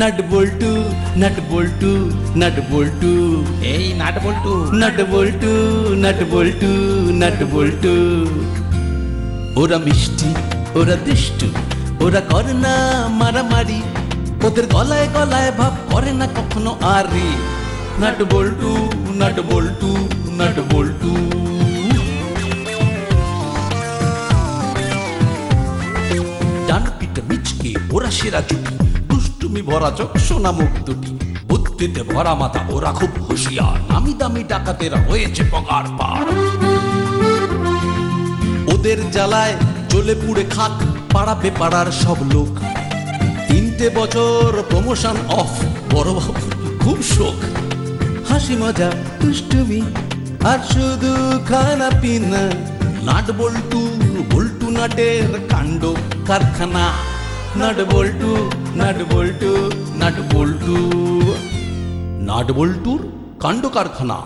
Nut বল্টু nut বল্টু nut বল্টু, এই nut বল্টু। Nut বল্টু nut বল্টু nut বল্টু। ওরা মিষ্টি, ওরা দুষ্টু, ওরা করে না মারামারি, ওদের গলায় গলায় ভাব করে না কখনো আরি। নাট বল্টু নাট বল্টু নাট বল্টু। ডান পিঠে মিচকে ওরা সেরা জুটি, দুষ্টুমি ভরা চোখ সোনা মুখ দুটি, বুদ্ধিতে ভরা মাথা ওরা খুব হুঁশিয়ার, নামি দামি ডাকাতেরা হয়েছে পগার পার। ওদের জ্বালায় জ্বলে পুড়ে খাক পাড়াবে পাড়ার সব লোক। 3টে বছর প্রমোশন অফ, বড় বাবু খুব শোক। হাসি মজা দুষ্টুমি আর শুধু খানা পিনা, নাট বল্টু বল্টু নাটের কাণ্ড কারখানা। নাট বল্টু নাট বল্টু নাট বল্টু, নাট বল্টুর কাণ্ড কারখানা।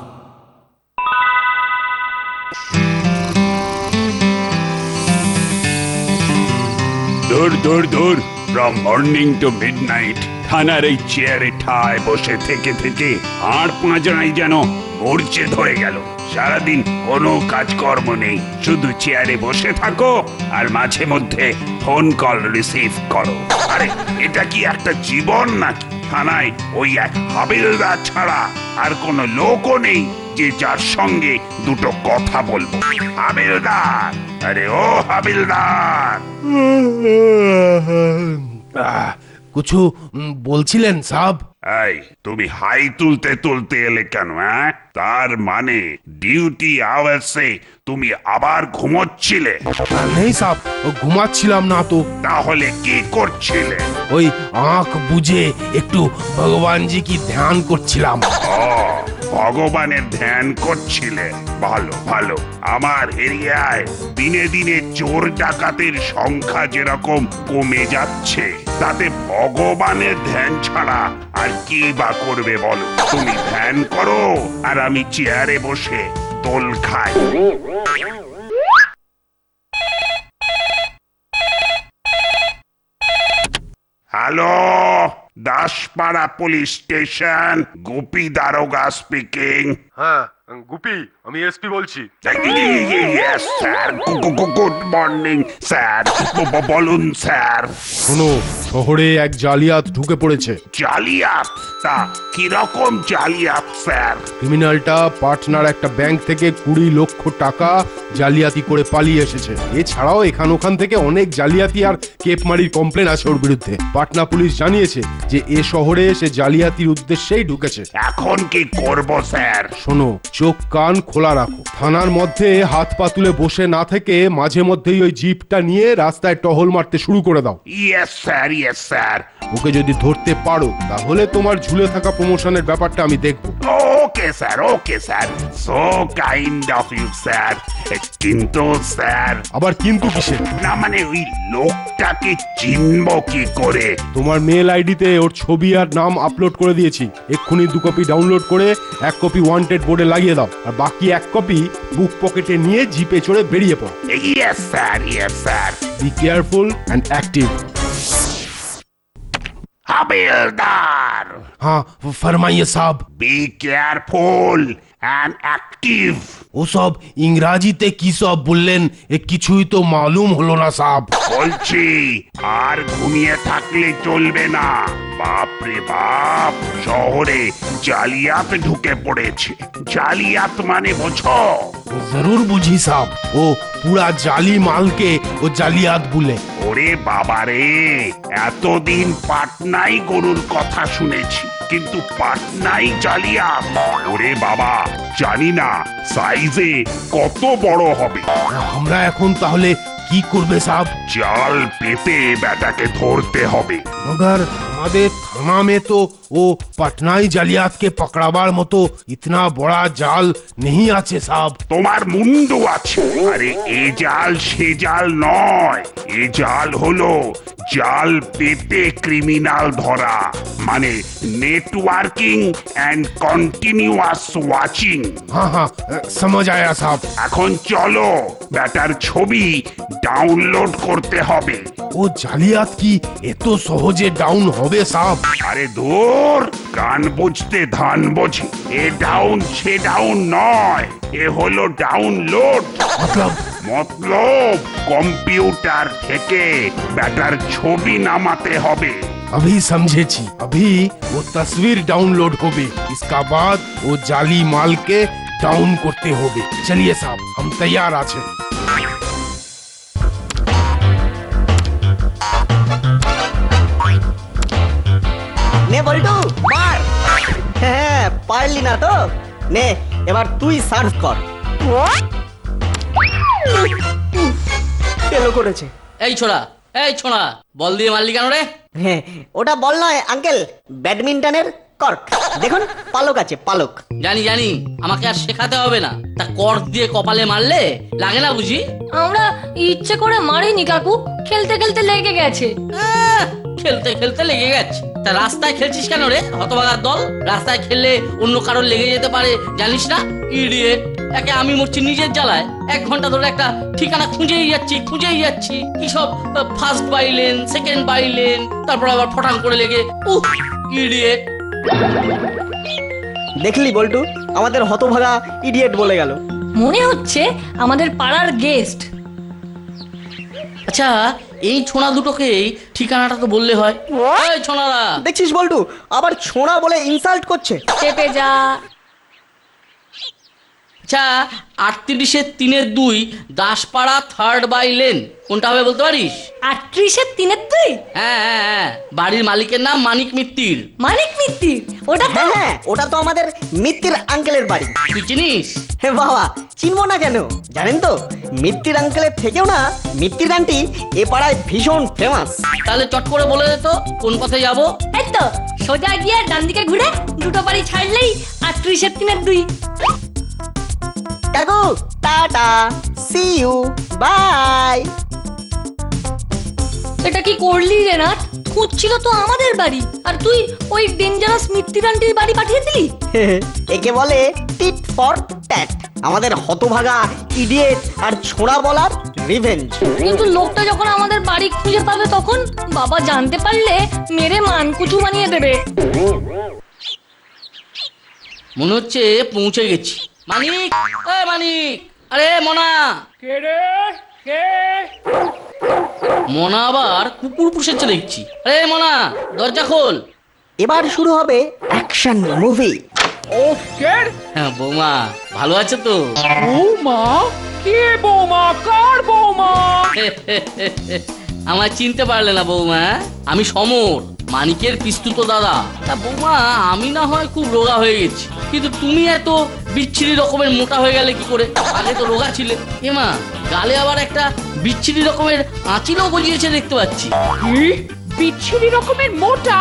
দূর দূর দূর, ফ্রম মর্নিং টু মিডনাইট থানার এই চেয়ারে ঠায় বসে থেকে থেকে আর পাঁজরাই যেন মরচে ধরে গেল। সারাদিন কোনো কাজকর্ম নেই, শুধু চেয়ারে বসে থাকো আর মাঝে মধ্যে ফোন কল রিসিভ করো। আরে এটা কি একটা জীবন নাকি? থানায় ওই এক হাবিলদার ছাড়া আর কোনো লোকও নেই যে যার সঙ্গে দুটো কথা বলবো। হাবিলদার, আরে ও হাবিলদার। কিছু বলছিলেন সাব? এই তুমি হাই তুলতে তুলতে এলে কেন? তার মানে ডিউটি আওয়ার্সে তুমি আবার ঘুমোচ্ছিলে? নেই সাব, ঘুমাচ্ছিলাম না তো। তাহলে কি করছিলে? ওই আঁখ বুঝে একটু ভগবানজি কি ধ্যান করছিলাম। ও, ভগবানের ধ্যান করছিলে? ভালো ভালো। আমার এরিয়ায় দিনে দিনে চোর ডাকাতের সংখ্যা যেরকম কমে যাচ্ছে, তাতে ভগবানের ধ্যান ছাড়া আর কি বা করবে বলো? তুমি ধ্যান করো আর আমি চেয়ারে বসে দোল খাই। Hello, Daspara police station, Gopi দারোগা স্পিকিং। হ্যাঁ গুপি, আমি এসপি বলছি। Yes sir, good morning sir. বলুন স্যার। শোনো, শহরে এক জালিয়াত ঢুকে পড়েছে। জালিয়াত? তা কিরকম জালিয়াত স্যার? ক্রিমিনালটা পাটনার একটা ব্যাংক থেকে 20 লক্ষ টাকা জালিয়াতি করে পালিয়ে এসেছে। এছাড়াও এখান ওখান থেকে অনেক জালিয়াতি আর কেপমারির কমপ্লেন আছে ওর বিরুদ্ধে। পাটনা পুলিশ জানিয়েছে যে এ শহরে সে জালিয়াতির উদ্দেশ্যেই ঢুকেছে। এখন কি করব স্যার? শোনো, চোখ কান খোলা রাখো। থানার মধ্যে হাত পা তুলে বসে না থেকে মাঝে মধ্যেই ওই জিপটা নিয়ে রাস্তায় টহল মারতে শুরু করে দাও। Yes sir, yes sir. Okay যদি ধরতে পারো তাহলে তোমার ঝুলে থাকা প্রমোশনের ব্যাপারটা আমি দেখব। Okay sir, okay sir. So kind of you sir. কিন্তু স্যার। আবার কিন্তু কিসের? না মানে ওই লোকটাকে চিনবো কি করে? তোমার মেল আইডিতে ওর ছবি আর নাম আপলোড করে দিয়েছি। এক্ষুনি 2 কপি ডাউনলোড করে 1 কপি ওয়ান্টেড বোর্ডে লাগিয়ে দাও, আর বাকি 1 কপি বুক পকেটে নিয়ে জিপে চড়ে বেরিয়ে পড়ো। Yes sir, yes sir. Be careful and active. হাবিলদার, হ্যাঁ ফরমাইয়ে সাব। Be careful and active. ওসব ইংরাজিতে কি সব বললেন, এ কিছুই তো মালুম হলো না সাব। বলছি আর ঘুমিয়ে থাকলে চলবে না। বাপরে বাপ, শহরে জালিয়াত ঢুকে পড়েছে। জালিয়াত মানে বোঝো? জরুর বুঝি সাব, ও পুরা জালি মালকে ও জালিয়াত বলে। ওরে বাবারে, এতদিন পাটনাই গরুর কথা শুনেছি, কিন্তু পাটনাই জালিয়াত? ওরে বাবা, জানি না সাইজে কত বড় হবে। আমরা এখন তাহলে কি করবে সাব? জাল পেতে বেটাকে ধরতে হবে। मगर हमारे थाना में तो वो पटनाई जालियात के पकड़ाবার মতো इतना बड़ा जाल नहीं আছে সাব। তোমার মুন্ডু আছে। আরে এ জাল সে জাল নয়, এ জাল হলো জাল পেতে ক্রিমিনাল ধরা, মানে নেটওয়ার্কিং এন্ড কন্টিনিউয়াস ওয়াচিং। हाँ हाँ समझ आया साहब। এখন চলো, ব্যাটার ছবি ডাউনলোড করতে হবে। ও জালিয়াত কি এত সহজে ডাউন হবে সাব? আরে দূর, কান বুঝতে ধান বোঝে। এ ডাউন সে ডাউন নয়, এ হলো ডাউনলোড। মতলব কম্পিউটার থেকে ব্যাটার ছবি নামাতে হবে। अभी समझे छी अभी वो तस्वीर डाउनलोड होबे इसका बाद वो जाली माल के डाउन करते होबे चलिए साहब हम तैयार आछे নে বল্টু মার। হ্যাঁ পারলি না তো, নে এবার তুই সার্ভ কর। ফেলো করেছে। এই ছোড়া বল দিয়ে মারলি কেন রে? হ্যাঁ ওটা বল নয় আঙ্কেল, ব্যাডমিন্টনের কর্ক। দেখুন পালক আছে, পালক। জানি আমাকে আর শেখাতে হবে না। তা কর্ক দিয়ে কপালে মারলে লাগে না বুঝি? আমরা ইচ্ছে করে মারিনি কাকু, খেলতে খেলতে লেগে গেছে। খেলতে খেলতে লেগে গেছে। তা রাস্তায় খেলছিস কেন রে হতভাগার দল? রাস্তায় খেললে অন্য কারোর লেগে যেতে পারে জানিস না? ইডিয়েট, একে আমি মরছি নিজের জ্বালায়। 1 ঘন্টা ধরে একটা ঠিকানা খুঁজেই যাচ্ছি কি সব ফার্স্ট বাইলেন, সেকেন্ড বাইলেন, তারপর আবার ফটাং করে লেগে ইডিয়েট। দেখলি বল্টু, আমাদের হতভাগা ইডিয়েট বলে গেল। মনে হচ্ছে আমাদের পাড়ার গেস্ট। আচ্ছা এই ছোনা দুটোকেই ঠিকানাটা তো বললে হয়। এই ছোনারা, দেখছিস বল্টু, আবার ছোঁড়া বলে ইনসাল্ট করছে। চেপে যা। আচ্ছা 38-3-2 দাসপাড়া 3rd বাইলেন কোনটা হবে বলতে পারিস? 38-3-2 হ্যাঁ, বাড়ির মালিকের নাম মানিক মিত্তির। মানিক মিত্তির? ওটা তো হ্যাঁ ওটা তো আমাদের মিত্তির আঙ্কেলের বাড়ি। তুই চিনিস? হে বাবা, চিনবো না কেন? জানেন তো মিত্তির আঙ্কেলের থেকেও না মিত্তির আন্টি এ পাড়ায় ভীষণ ফেমাস। তাহলে চট করে বলে দে তো কোন পথে যাবো। এই তো সোজা গিয়ে ডান দিকে ঘুরে দুটো বাড়ি ছাড়লেই 38-3-2। কাকু টাটা, সি ইউ, বাই। এটা কি করলি রে নাট? খুঁজছিল তো আমাদের বাড়ি, আর তুই ওই ডেঞ্জারাস মিত্তির আন্টির বাড়ি পাঠিয়ে দিলি। একে বলে টিট ফর ট্যাট, আমাদের হতভাগা ইডিয়েট আর ছোঁড়া বলার রিভেঞ্জ। কিন্তু লোকটা যখন আমাদের বাড়ি খুঁজে পাবে তখন বাবা জানতে পারলে মেরে মানকুচু বানিয়ে দেবে। মনে হচ্ছে পৌঁছে গেছি। মানিক, মানিক, আরে মনা। কে রে? কে? মনা আবার কুকুর পুষেছে দেখছি। আরে মনা, দরজা খোল। এবার শুরু হবে অ্যাকশন মুভি। হ্যাঁ বৌমা ভালো আছে তো? বৌমা? কে বৌমা? কার বৌমা? আমার চিনতে পারলে না বৌমা? আমি সমর, মানিকের পিস্তুত দাদা। তা বৌমা আমি না হয় খুব রোগা হয়ে গেছি, কিন্তু তুমি এত বিচ্ছিরি রকমের মোটা হয়ে গেলে কি করে? আগে তো রোগা ছিলে। এমা গালে আবার একটা বিচ্ছিরি রকমের আঁচিলও গজিয়েছে দেখতে পাচ্ছি। কি? বিচ্ছিরি রকমের মোটা?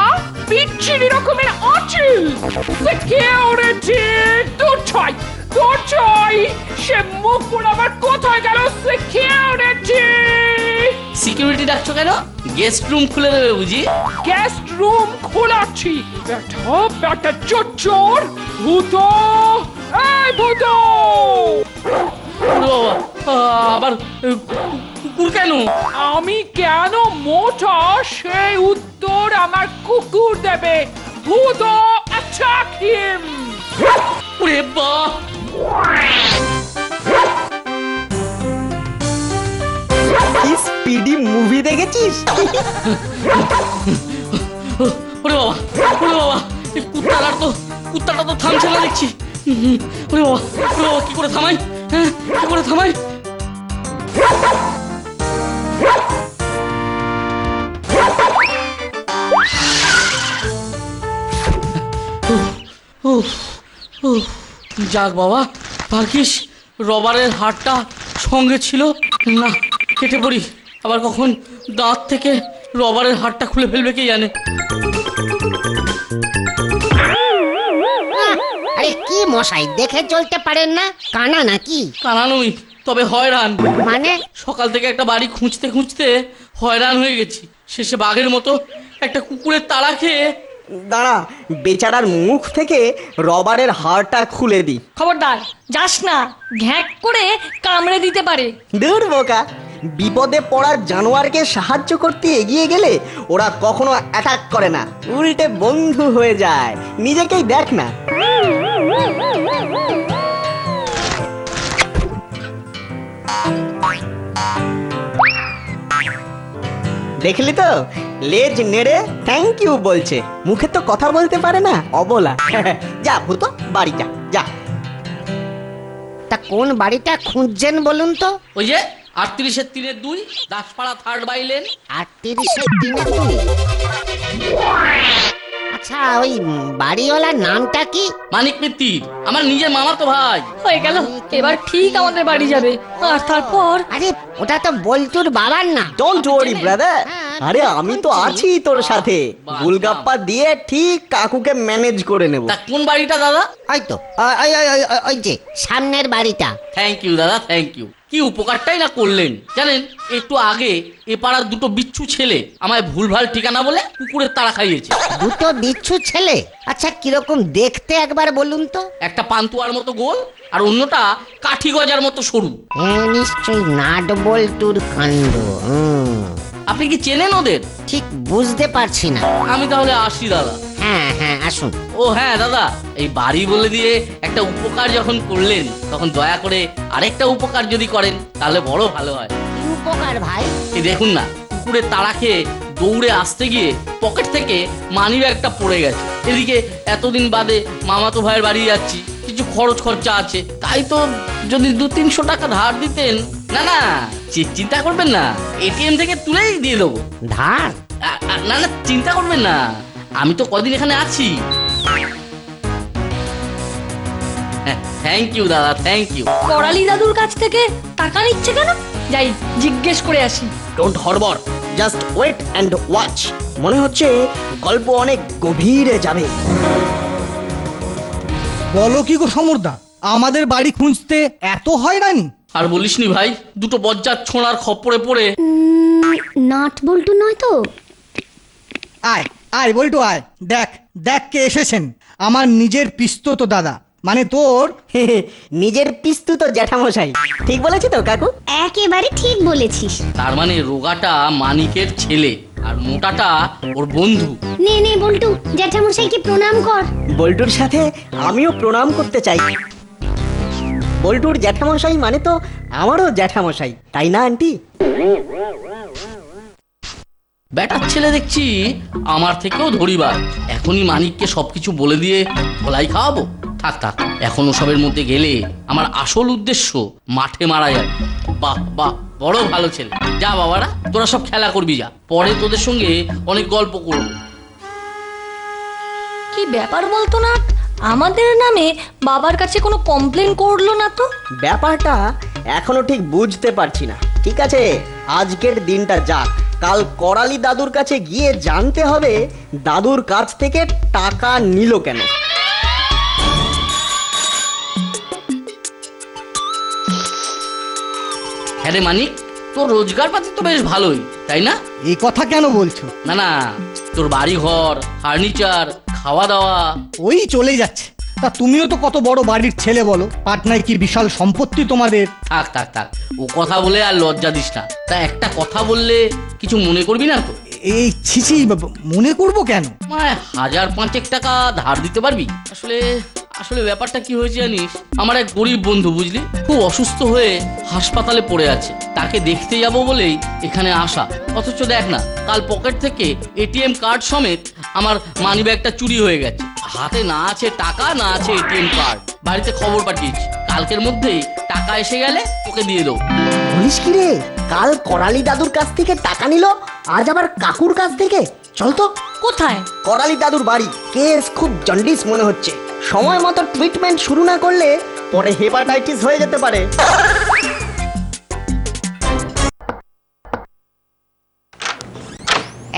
বিচ্ছিরি রকমের আঁচিল? সিকিউরিটি! তোর চাই সে মুখ আবার কোথায় গেল? সিকিউরিটি! সিকিউরিটি ডাকছো কেন? গেস্ট রুম খুলে দেবে বুঝি? গেস্ট রুম খোলাচ্ছি। ব্যাটা চোর ভূত! এই ভূত! বাবা, আবার কুকুর কেন? আমি কেন মোটা সেই উত্তর আমার কুকুর দেবে। ভূত অ্যাটাক হিম! ওরে বাপ! কি স্পিডি মুভি দেখেছিস? ওরে বাবা, এই কুত্তাটা তো থামছে না দেখছি। ওরে বাবা, কি করে থামাই? হ্যাঁ, কি করে থামাই? যাক বাবা, ভাগ্যিস রবারের হাড়টা সঙ্গে ছিল না। কেটে পড়ি, আবার কখন দাঁত থেকে রবারের হাড়টা খুলে ফেলবে কে জানে। আরে কি মশাই, দেখে চলতে পারেন না? কানা নাকি? কানা নই, তবে হয়রান। মানে? সকাল থেকে একটা বাড়ি খুঁজতে হয়রান হয়ে গেছি। শেষে বাঘের মতো একটা কুকুরের তাড়া খেয়ে। দাঁড়া, বেচারার মুখ থেকে রবারের হাড়টা খুলে দি। খবরদার যাস না, ঘ্যাক করে কামড়ে দিতে পারে। দূর বোকা, বিপদে পড়ার জানোয়ারকে সাহায্য করতে এগিয়ে গেলে ওরা কখনো অ্যাটাক করে না, উল্টে বন্ধু হয়ে যায়। নিজেকেই দেখ না। দেখলি তো, লেজ নেড়ে থ্যাংক ইউ বলছে, মুখে তো কথা বলতে পারে না, অবলা। যা ভূত, বাড়ি যা যা। তা কোন বাড়িটা খুঁজছেন বলুন তো? ওই যে 38-3-2 দাসপাড়া 3rd বাইলেন। 38-3-2। আচ্ছা, ওই বাড়িওয়ালার নামটা কি? মানিক মিত্তির, আমার নিজের মামাতো ভাই। হয়ে গেল, এবার ঠিক আমাদের বাড়ি যাবে। আর তারপর আরে ওটা তো বল্টুর বাবার না। ডোন্ট ওয়ারি ব্রাদার, আরে আমি তো আছি তোর সাথে। গুলগাপ্পা দিয়ে ঠিক কাকুকে ম্যানেজ করে নেব। তা কোন বাড়িটা দাদা? ওই তো ওই যে সামনের বাড়িটা। থ্যাংক ইউ দাদা, থ্যাংক ইউ। কি উপকারটাই না করলেন জানেন। একটু আগে এ পাড়ার দুটো বিচ্ছু ছেলে আমায় ভুলভাল ঠিকানা বলে কুকুরের তাড়া খাইয়েছে। দুটো বিচ্ছু ছেলে? আচ্ছা, কিরকম দেখতে একবার বলুন তো। একটা পান্তুয়ার মতো গোল আর অন্যটা কাঠি গজার মতো সরু। নিশ্চয়ই নাট বল্টুর কাণ্ড। আপনি কি চেনেন ওদের? ঠিক বুঝতে পারছি না। আমি তাহলে আসি দাদা। হ্যাঁ হ্যাঁ, আসুন। ও হ্যাঁ দাদা, এই বাড়ি বলে দিয়ে একটা উপকার যখন করলেন, তখন দয়া করে আরেকটা উপকার যদি করেন তাহলে বড় ভালো হয়। কি উপকার ভাই? এই দেখুন না, কুকুরের তাড়া খেয়ে দৌড়ে আসতে গিয়ে পকেট থেকে মানিব্যাগটা পড়ে গেছে। এদিকে এতদিন বাদে মামাতো ভাইয়ের বাড়ি যাচ্ছি, কিছু খরচা আছে, তাই তো যদি 200-300 টাকা ধার দিতেন। না না, চিন্তা করবেন না, এটিএম থেকে তুলেই দিয়ে দেবো। ধার? না না, চিন্তা করবেন না, আমি তো কদিন এখানে আছি। থ্যাংক ইউ দাদা, থ্যাংক ইউ। করালি দাদুর কাছ থেকে টাকা নিচ্ছে কেন? যাই জিজ্ঞেস করে আসি। ডোন্ট হরবর, জাস্ট ওয়েট অ্যান্ড ওয়াচ। মনে হচ্ছে গল্প অনেক গভীরে যাবে। বলো কি গো সমরদা, আমাদের বাড়ি খুঁজতে এত হয়রানি? আর বলিসনি ভাই, দুটো বজ্জার ছোঁড়ার খপ্পরে পড়ে। নাট বল্টু নয় তো? আয় আয় বল্টু আয়, দেখ দেখ কে এসেছেন। আমার নিজের পিস্তত দাদা, মানে তোর নিজের পিস্তু তো জ্যাঠামশাই। ঠিক বলেছি তো কাকু? একেবারে ঠিক বলেছিস। তার মানে রোগাটা মানিকের ছেলে আর মোটাটা ওর বন্ধু। নে নে বল্টু, জ্যাঠামশাইকে প্রণাম কর। বল্টুর সাথে আমিও প্রণাম করতে চাই। বল্টুর জ্যাঠামশাই মানে তো আমারও জ্যাঠামশাই, তাই না আন্টি? ব্যাটার ছেলে দেখছি আমার থেকেও ধরিবার। এখনই মানিককে সবকিছু বলে দিয়ে ধোলাই খাওয়াবো। থাক থাক, এখন ওসবের মধ্যে গেলে আমার আসল উদ্দেশ্য মাঠে মারা যাবে। বাহ বাহ, বড় ভালো ছেলে। যা বাবারা, তোরা সব খেলা করবি যা, পরে তোদের সঙ্গে অনেক গল্প করবো। কি ব্যাপার বলতো না, আমাদের নামে বাবার কাছে কোনো কমপ্লেন করলো না তো? ব্যাপারটা এখনো ঠিক বুঝতে পারছি না। ঠিক আছে, আজকের দিনটা যাক, কাল করালি দাদুর কাছে গিয়ে জানতে হবে দাদুর কাছ থেকে টাকা নিল কেন। হ্যাঁ রে মানিক, তোর রোজগার পাতি তো বেশ ভালোই, তাই না? এই কথা কেন বলছো? না না, তোর বাড়ি ঘর, ফার্নিচার, খাওয়া দাওয়া। ওই চলে যাচ্ছে। তা তুমিও তো কত বড় বাড়ির ছেলে বলো, পাটনায় কি বিশাল সম্পত্তি তোমাদের। থাক থাক থাক, ও কথা বলে আর লজ্জা দিস না। তা একটা কথা বললে কিছু মনে করবি না তো? এই ছিছি, মনে করবো কেন? মানে 1000-5 টাকা ধার দিতে পারবি? আসলে আসলে ব্যাপারটা কি হয়েছে জানিস, আমার এক গরিব বন্ধু বুঝলি, খুব অসুস্থ হয়ে হাসপাতালে পড়ে আছে। তাকে দেখতে যাব বলেই এখানে আসা। অথচ দেখ না, কাল পকেট থেকে এটিএম কার্ড সমেত আমার মানিব্যাগটা চুরি হয়ে গেছে। হাতে না আছে টাকা, না আছে এটিএম কার্ড। বাড়িতে খবর পাঠিয়েছি, কালকের মধ্যেই টাকা এসে গেলে তোকে দিয়ে দেবো। বলিস কি রে, কাল করালি দাদুর কাছ থেকে টাকা নিল, আজ আবার কাকুর কাছ থেকে? চল তো। কোথায়? করালি দাদুর বাড়ি। কেস খুব জন্ডিস মনে হচ্ছে। সময় মতো ট্রিটমেন্ট শুরু না করলে পরে হেপাটাইটিস হয়ে যেতে পারে।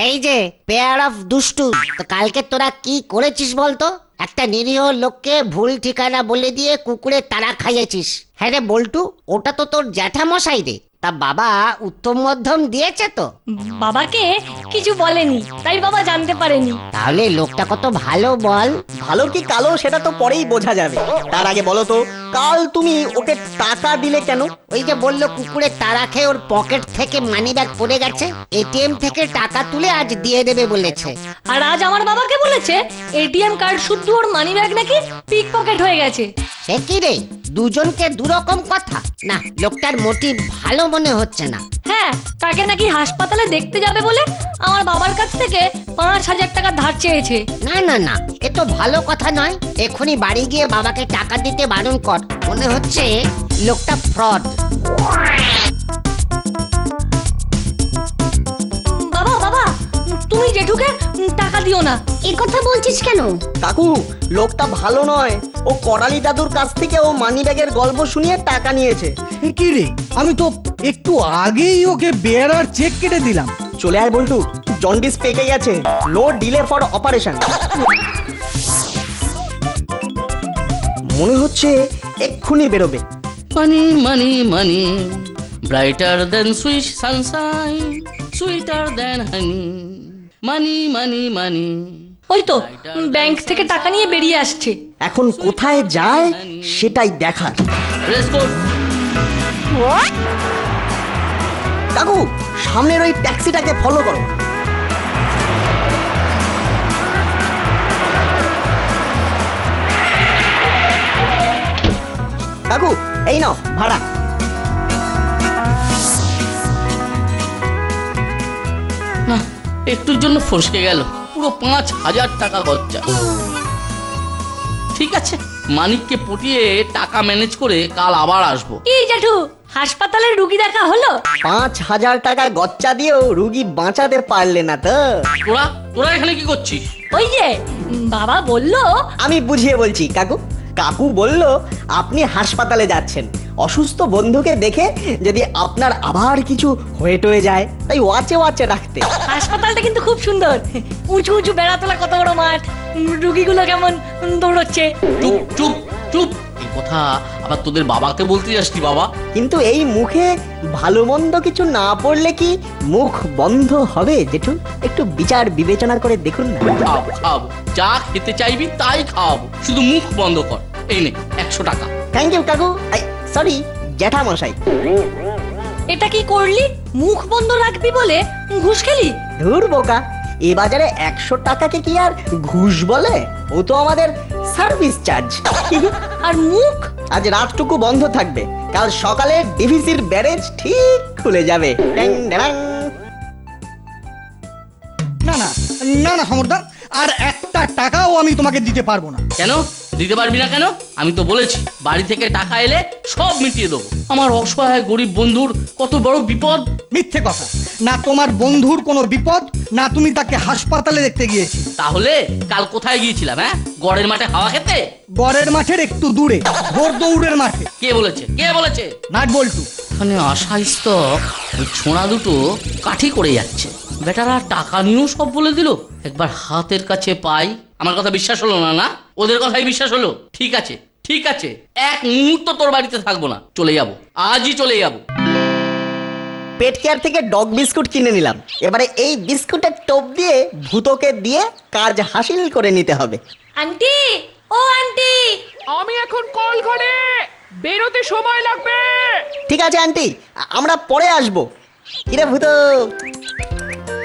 এই যে পেয়ার অফ দুষ্টু, তো কালকে তোরা কি করেছিস বলতো? একটা নিরীহ লোককে ভুল ঠিকানা বলে দিয়ে কুকুরে তাড়া খাইয়েছিস। হ্যাঁ রে বল্টু, ওটা তো তোর জ্যাঠামশাই রে। তা বাবা উত্তম মধ্যম দিয়েছে তো? বাবাকে কিছু বলেনি, তাই বাবা জানতে পারেনি। তাহলে লোকটা কত ভালো বল। ভালো কি কালো সেটা তো পরেই বোঝা যাবে। তার আগে বলো তো, কাল তুমি ওকে টাকা দিলে কেন? ওই যে বললো কুকুরে তাড়া খেয়ে ওর পকেট থেকে মানিব্যাগ পড়ে গেছে, এটিএম থেকে টাকা তুলে আজ দিয়ে দেবে বলেছে। আর আজ আমার বাবাকে বলেছে এটিএম কার্ড শুদ্ধ ওর মানি ব্যাগ নাকি পিক পকেট হয়ে গেছে। সে কি রে, দুজনকে দুরকম কথা। না, লোকটার মোটিভ ভালো মনে হচ্ছে না। হ্যাঁ, তাকে নাকি হাসপাতালে দেখতে যাবে বলে আমার বাবার কাছ থেকে 5,000 টাকা ধার চেয়েছে। না না না, এ তো ভালো কথা নয়। এখনই বাড়ি গিয়ে বাবাকে টাকা দিতে বারণ কর। মনে হচ্ছে লোকটা ফ্রড। বাবা বাবা, তুমি জেঠুকে টাকা দিও না। এ কথা বলছিস কেন? কাকু, লোকটা ভালো নয়। ও করালি দাদুর কাছ থেকে ও মানিব্যাগের গল্প শুনিয়ে টাকা নিয়েছে। এ কি রে, আমি তো একটু আগেই ওকে বেয়ারার চেক কেটে দিলাম। চলে আয় বল্টু, জন্ডিস পেকে গেছে। No delay for operation. মনে হচ্ছে এক্ষুনি বেরোবে। Money money money, brighter than Swiss sunshine, sweeter than honey, money money money. ওই তো ব্যাংক থেকে টাকা নিয়ে বেরিয়ে আসছে। এখন কোথায় যায় সেটাই দেখার। Dress code. কাকু, সামনের ওই ট্যাক্সিটাকে ফলো করো। কাকু, এই নাও ভাড়া। না, একটুর জন্য ফসকে গেল, পুরো 5,000 টাকা খরচা। ঠিক আছে, মানিককে পটিয়ে টাকা ম্যানেজ করে কাল আবার আসবো। কি জেঠু, হাসপাতালের রুগী দেখা হলো? 5,000 টাকা গচ্চা দিয়েও রুগী বাঁচাতে পারলে না তো। তোরা তোরা এখানে কি করছিস? ওই যে বাবা বললো। আমি বুঝিয়ে বলছি কাকু। কাকু বলল আপনি হাসপাতালে যাচ্ছেন অসুস্থ বন্ধুকে দেখে যদি আপনার আবার কিছু হয়ে টয়ে যায়, তাই ওয়াচে ওয়াচে রাখতে। হাসপাতালটা কিন্তু খুব সুন্দর, উঁচু উঁচু বেড়াতলা, কত বড় মাঠ, রুগীগুলো কেমন দৌড়চ্ছে। চুপ চুপ চুপ, এই কথা আবার তোদের বাবাকে বলতে যাসনি বাবা? কিন্তু এই মুখে ভালো মন্দ কিছু না পড়লে কি মুখ বন্ধ হবে জেঠু? একটু বিচার বিবেচনা করে দেখুন না। খাব খাব, যা খেতে চাইবি তাই খাওয়াবো, শুধু মুখ বন্ধ কর। এই নে 100 টাকা। থ্যাংক ইউ কাকু, সরি জ্যাঠামশাই। এটা কি করলি? মুখ বন্ধ রাখবি বলে ঘুষ খেলি? ধুর বোকা, এ বাজারে 100 টাকাকে কি আর ঘুষ বলে? ও তো আমাদের সার্ভিস চার্জ। আর মুখ? আজ রাতটুকু বন্ধ থাকবে, কাল সকালে ডিভিসির ব্যারেজ ঠিক খুলে যাবে। ট্যাং ড্যাং। না না না না সমর্থন, আর একটা টাকাও আমি তোমাকে দিতে পারবো না। কেন দিতে পারবি না কেন? আমি তো বলেছি বাড়ি থেকে টাকা এলে সব মিটিয়ে দেবো। আমার অসহায় গরিব বন্ধুর কত বড় বিপদ। মিথ্যে কথা। না তোমার বন্ধুর কোনো বিপদ, না তুমি তাকে হাসপাতালে দেখতে গিয়েছি। তাহলে কাল কোথায় গিয়েছিলাম? হ্যাঁ, গড়ের মাঠে হাওয়া খেতে? গড়ের মাঠের একটু দূরে, ঘোড় দৌড়ের মাঠে। কে বলেছে? কে বলেছে? নাট বল্টু। এখানে আশাইস তো ওই ছোঁড়া দুটো কাঠি করে যাচ্ছে। বেটারা টাকা নিয়েও সব বলে দিল। একবার হাতের কাছে পাই। আমার কথা বিশ্বাস হলো না? না, ওদের কথাই বিশ্বাস হলো। ঠিক আছে ঠিক আছে, এক মুহূর্ত তোর বাড়িতে থাকবো না, চলে যাব, আজই চলে যাব। পেট কেয়ার থেকে ডগ বিস্কুট কিনে নিলাম। এবারে এই বিস্কুটের টোপ দিয়ে ভূতকে দিয়ে কাজ হাসিল করে নিতে হবে। আন্টি, ও আন্টি। আমি এখন কল ঘরে, বেরোতে সময় লাগবে। ঠিক আছে আন্টি, আমরা পরে আসবো। কিরে ভূত,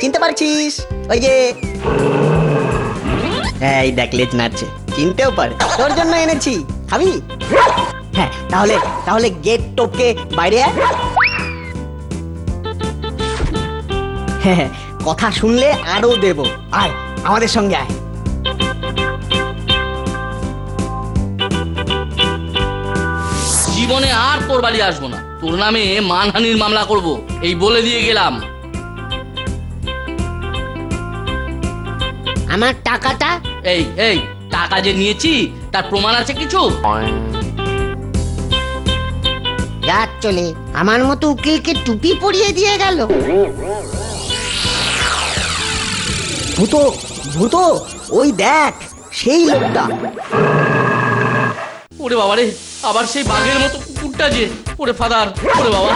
চিনতে পারছিস? ওই যে এই দেখ লেজ নাচছে, চিনতেও পারে। তোর জন্য এনেছি, খাবি? হ্যাঁ, তাহলে তাহলে গেট টপকে বাইরে আয়। হ্যাঁ, কথা শুনলে আরো দেব। আয় আমাদের সঙ্গে আয়। জীবনে আর তোর বাড়ি আসবো না, তোর নামে মানহানির মামলা করব, এই বলে দিয়ে গেলাম। আমার টাকাটা? এই এই টাকা যে নিয়েছি তার প্রমাণ আছে কিছু? রাত চলে আমার মতো উকিলকে টুপি পরিয়ে দিয়ে গেল। ভূত, ভূত, ওই দেখ সেই লোকটা। ওরে বাবা রে, আবার সেই বাঘের মতো কুকুরটা যে। ওরে ফাদার, ওরে বাবা,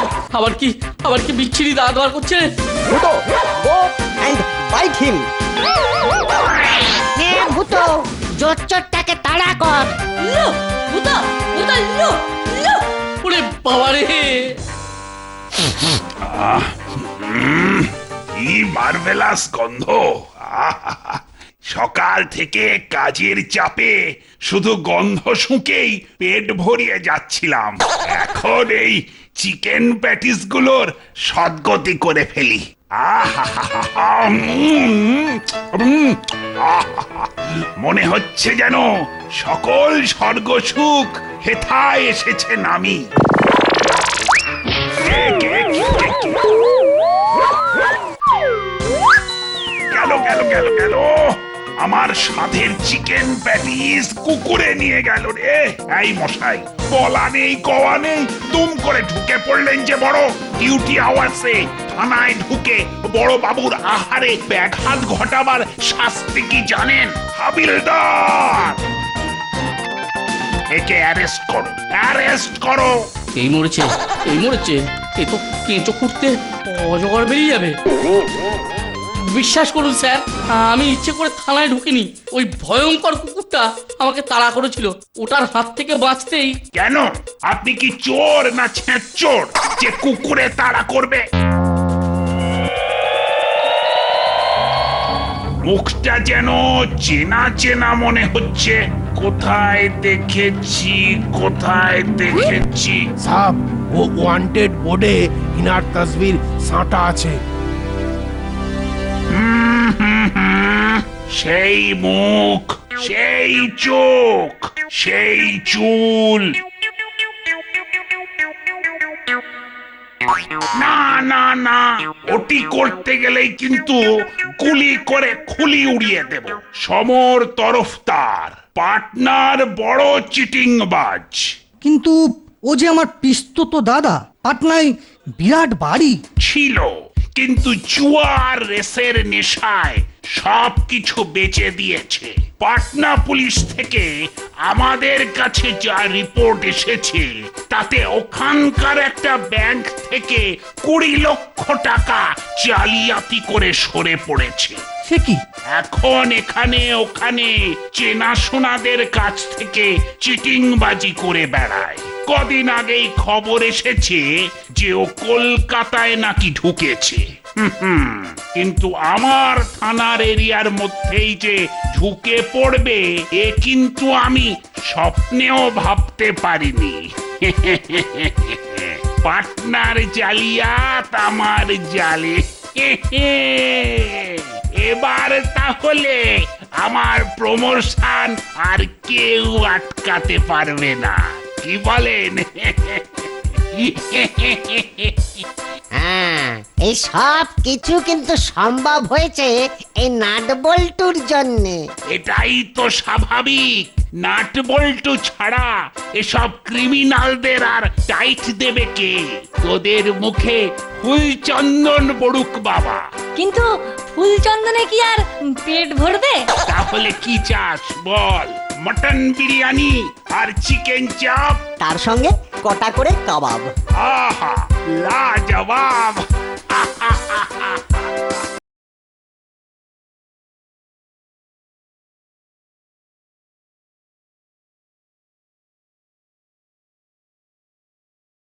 আবার কি বিচ্ছিরি দাঁত বার করছে? ভূতো গো অ্যান্ড বাইট হিম। নে ভূতো, জোচ্চরটাকে তাড়া কর। লো ভূতা ভূতা লো লো। ওরে বাবা রে! কি মার্ভেলাস গন্ধ! আহা! সকাল থেকে কাজের চাপে শুধু গন্ধ শুঁকেই পেট ভরিয়ে যাচ্ছিলাম। এখন এই চিকেন প্যাটিস গুলোর সদ্গতি করে ফেলি। আহা! মনে হচ্ছে যেন সকল স্বর্গ সুখ হেথায় এসেছে নামি। গেল গেল গেল গেল, আমার সাধের চিকেন প্যাটিস কুকুরে নিয়ে গেল রে। এই মশাই, বলা নেই কওয়া নেই, দুম করে ঢুকে পড়লেন যে বড় ডিউটি আওয়ার্সে। থানায় ঢুকে বড় বাবুর আহারে ব্যাঘাত ঘটাবার শাস্তি কি জানেন? হাবিলদার, একে অ্যারেস্ট করো, অ্যারেস্ট করো। এই মরেছে, এই মরেছে। এ তো কেঁচো খুঁড়তে অজগর বেরিয়ে যাবে। বিশ্বাস করুন স্যার, আমি ইচ্ছে করে থানায় ঢুকিনি। ওই ভয়ঙ্কর কুকুরটা আমাকে তাড়া করেছিল। ওটার হাত থেকে বাঁচতেই। কেন? আপনি কি চোর না ছেঁচোর যে কুকুরে তাড়া করবে? মুখটা যেন চেনা চেনা মনে হচ্ছে। কোথায় দেখেছি, কোথায় দেখেছি? সাব, ও ওয়ান্টেড বোর্ডে ইনার তসবির সাঁটা আছে। সেই মুখ, সেই চোখ, সেই চুল। না না না, ওটি করতে গেলেই কিন্তু গুলি করে খুলি উড়িয়ে দেব। সমর তরফদার, পাটনার বড় চিটিংবাজ। কিন্তু ও যে আমার পিস্তত দাদা, পাটনায় বিরাট বাড়ি ছিল, কিন্তু জুয়ার রেসের নেশায় সবকিছু বেচে দিয়েছে। পাটনা পুলিশ থেকে আমাদের কাছে যা রিপোর্ট এসেছে তাতে ওখানকার একটা ব্যাংক থেকে 20 লক্ষ টাকা জালিয়াতি করে সরে পড়েছে। সে কি? এখন এখানে ওখানে চেনাশোনাদের কাছ থেকে চিটিংবাজি করে বেড়ায়। কদিন আগেই খবর এসেছে যে ও কলকাতায় নাকি ঢুকেছে। কিন্তু আমার থানার এরিয়ার মধ্যেই যে ঢুকে পড়বে এ কিন্তু আমি স্বপ্নেও ভাবতে পারিনি। পাটনার জালিয়াত আমার জালে। এবার তাহলে আমার প্রমোশন আর কেউ আটকাতে পারবে না, কি বলেন? হ্যাঁ, এই সব কিছু কিন্তু সম্ভব হয়েছে এই নাটবল্টুর জন্যে। এটাই তো স্বাভাবিক। নাট বল্টু ছাড়া এসব ক্রিমিনালদের আর টাইট দেবে কে? তোদের মুখে ফুল চন্দন পড়ুক বাবা। কিন্তু ফুল চন্দনে কি আর পেট ভরবে? তাহলে কি চাস বল? মটন বিরিয়ানি আর চিকেন চাপ, তার সঙ্গে কটা করে কাবাব। আহা লাজবাব।